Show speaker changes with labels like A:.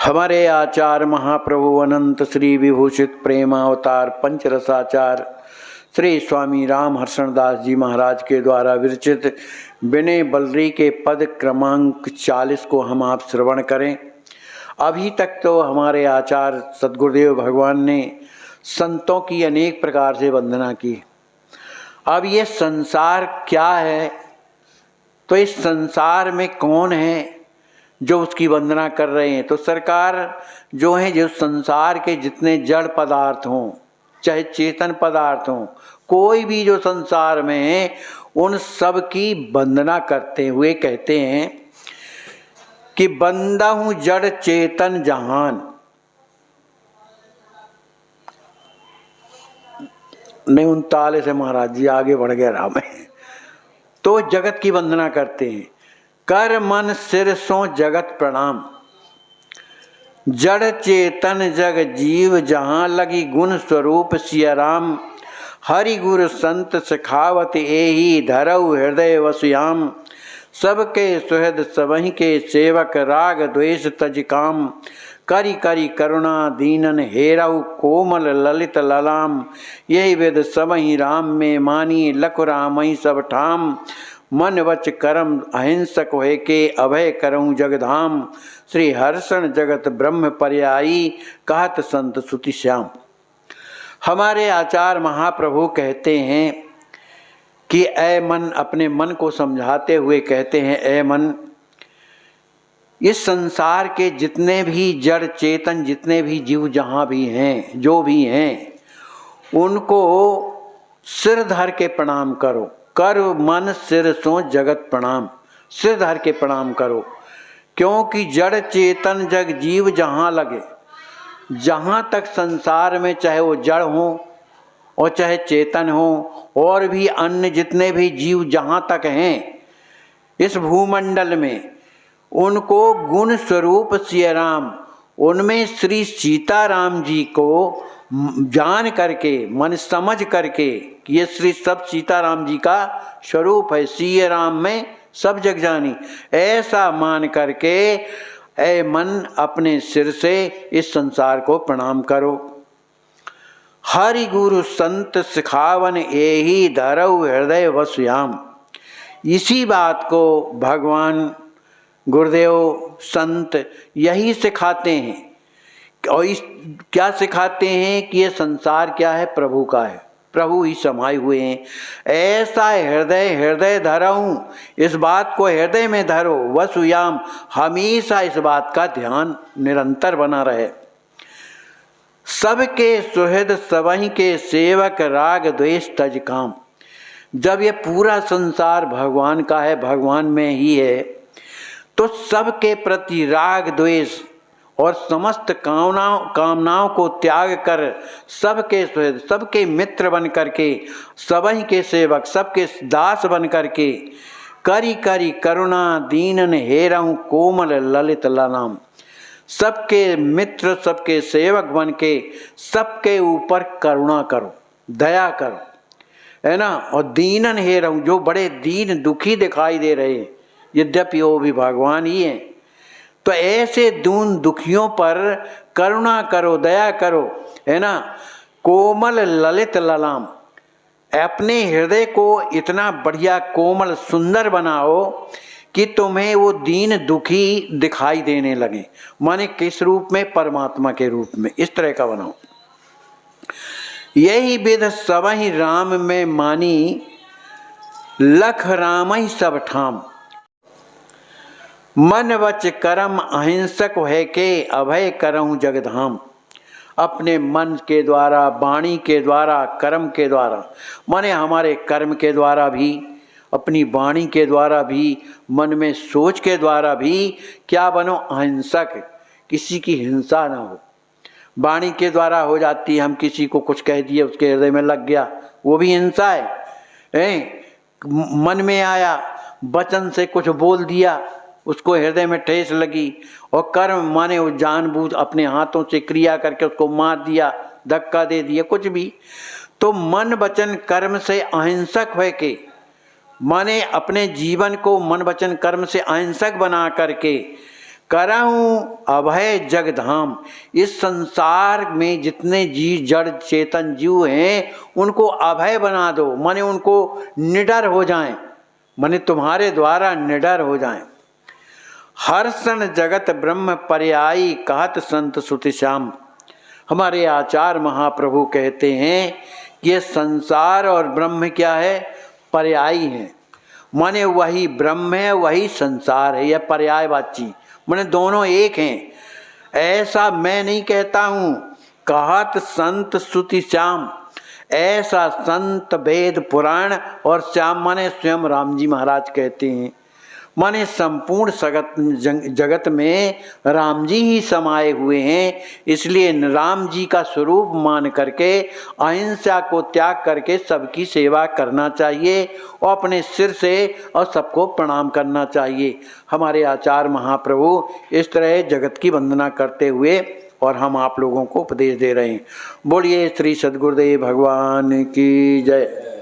A: हमारे आचार्य महाप्रभु अनंत श्री विभूषित प्रेमावतार पंचरसाचार श्री स्वामी राम हर्षण दास जी महाराज के द्वारा विरचित विनय बलरी के पद क्रमांक 40 को हम आप श्रवण करें। अभी तक तो हमारे आचार्य सद्गुरुदेव भगवान ने संतों की अनेक प्रकार से वंदना की। अब ये संसार क्या है, तो इस संसार में कौन है जो उसकी वंदना कर रहे हैं। तो सरकार जो है, जो संसार के जितने जड़ पदार्थ हों चाहे चेतन पदार्थ हों, कोई भी जो संसार में है, उन सब की वंदना करते हुए कहते हैं कि बंदा हूँ जड़ चेतन जहान। नहीं 39 है महाराज जी, आगे बढ़ गया राम है। तो जगत की वंदना करते हैं। कर मन सिर सो जगत प्रणाम, जड़ चेतन जग जीव जहां लगी गुण स्वरूप सिया राम। हरि गुरु संत सिखावत एही धरऊ हृदय वसुयाम। सबके सुहृद सबहि के सेवक राग द्वेष तज काम। करी करी करुणा दीनन हेरऊ कोमल ललित ललाम। यही वेद सबहि राम में मानी लख रामहि सब ठाम। मन वच करम अहिंसक होए के अभय करऊँ जगधाम। श्री हर्षण जगत ब्रह्म पर्यायी कहत संत सुति श्याम। हमारे आचार्य महाप्रभु कहते हैं कि ऐ मन, अपने मन को समझाते हुए कहते हैं, ऐ मन, इस संसार के जितने भी जड़ चेतन, जितने भी जीव जहाँ भी हैं, जो भी हैं, उनको सिर धर के प्रणाम करो। कर मन सिर सो जगत प्रणाम, सिर धर के प्रणाम करो। क्योंकि जड़ चेतन जग जीव जहाँ लगे, जहाँ तक संसार में चाहे वो जड़ हो और चाहे चेतन हो, और भी अन्य जितने भी जीव जहाँ तक हैं इस भूमंडल में, उनको गुण स्वरूप सिया राम, उनमें श्री सीताराम जी को जान करके, मन समझ करके कि ये श्री सब सीताराम जी का स्वरूप है, सिया राम में सब जग जानी, ऐसा मान करके ऐ मन अपने सिर से इस संसार को प्रणाम करो। हरि गुरु संत सिखावन एही धरऊ हृदय वसुयाम। इसी बात को भगवान गुरुदेव संत यही सिखाते हैं। और इस क्या सिखाते हैं कि ये संसार क्या है, प्रभु का है, प्रभु ही समाये हुए हैं। ऐसा हृदय हृदय धरऊं, इस बात को हृदय में धरो। वसुयाम, हमेशा इस बात का ध्यान निरंतर बना रहे। सबके सुहृद सबहि के सेवक राग द्वेष तज काम। जब ये पूरा संसार भगवान का है, भगवान में ही है, तो सबके प्रति राग द्वेष और समस्त कामनाओं को त्याग कर सबके सुहृद, सबके मित्र बन करके, सबहि के सेवक, सबके दास बन करके, करी करी करुणा दीनन हेरऊँ कोमल ललित ललाम। सबके मित्र, सबके सेवक बन के सबके ऊपर करुणा करो, दया करो, है ना। और दीनन हेरऊँ, जो बड़े दीन दुखी दिखाई दे रहे हैं, यद्यपि वो भी भगवान ही हैं, तो ऐसे दून दुखियों पर करुणा करो, दया करो, है ना। कोमल ललित ललाम, अपने हृदय को इतना बढ़िया कोमल सुंदर बनाओ कि तुम्हें वो दीन दुखी दिखाई देने लगे। माने किस रूप में? परमात्मा के रूप में। इस तरह का बनाओ। यही विध सबहि राम में मानी लख रामहि सब ठाम। मन वच करम अहिंसक है के अभय करऊँ जगधाम। अपने मन के द्वारा, वाणी के द्वारा, कर्म के द्वारा, माने हमारे कर्म के द्वारा भी, अपनी वाणी के द्वारा भी, मन में सोच के द्वारा भी क्या बनो? अहिंसक, किसी की हिंसा ना हो। वाणी के द्वारा हो जाती, हम किसी को कुछ कह दिए, उसके हृदय में लग गया, वो भी हिंसा है। मन में आया, वचन से कुछ बोल दिया, उसको हृदय में ठेस लगी। और कर्म माने वो जानबूझ अपने हाथों से क्रिया करके उसको मार दिया, धक्का दे दिया, कुछ भी। तो मन वचन कर्म से अहिंसक है के, माने अपने जीवन को मन वचन कर्म से अहिंसक बना करके करऊं अभय जगधाम। इस संसार में जितने जड़ चेतन जीव हैं उनको अभय बना दो, माने उनको निडर हो जाएं, माने तुम्हारे द्वारा निडर हो जाएं। हर्षण जगत ब्रह्म पर्यायी कहत संत सुति श्याम। हमारे आचार्य महाप्रभु कहते हैं कि ये संसार और ब्रह्म क्या है, पर्यायी है, माने वही ब्रह्म है वही संसार है, यह पर्यायवाची, माने दोनों एक हैं। ऐसा मैं नहीं कहता हूँ, कहत संत सुति श्याम, ऐसा संत वेद पुराण और श्याम माने स्वयं राम जी महाराज कहते हैं। माने संपूर्ण जगत में राम जी ही समाये हुए हैं, इसलिए राम जी का स्वरूप मान करके अहिंसा को त्याग करके सबकी सेवा करना चाहिए और अपने सिर से और सबको प्रणाम करना चाहिए। हमारे आचार्य महाप्रभु इस तरह जगत की वंदना करते हुए और हम आप लोगों को उपदेश दे रहे हैं। बोलिए श्री सद्गुरुदेव भगवान की जय।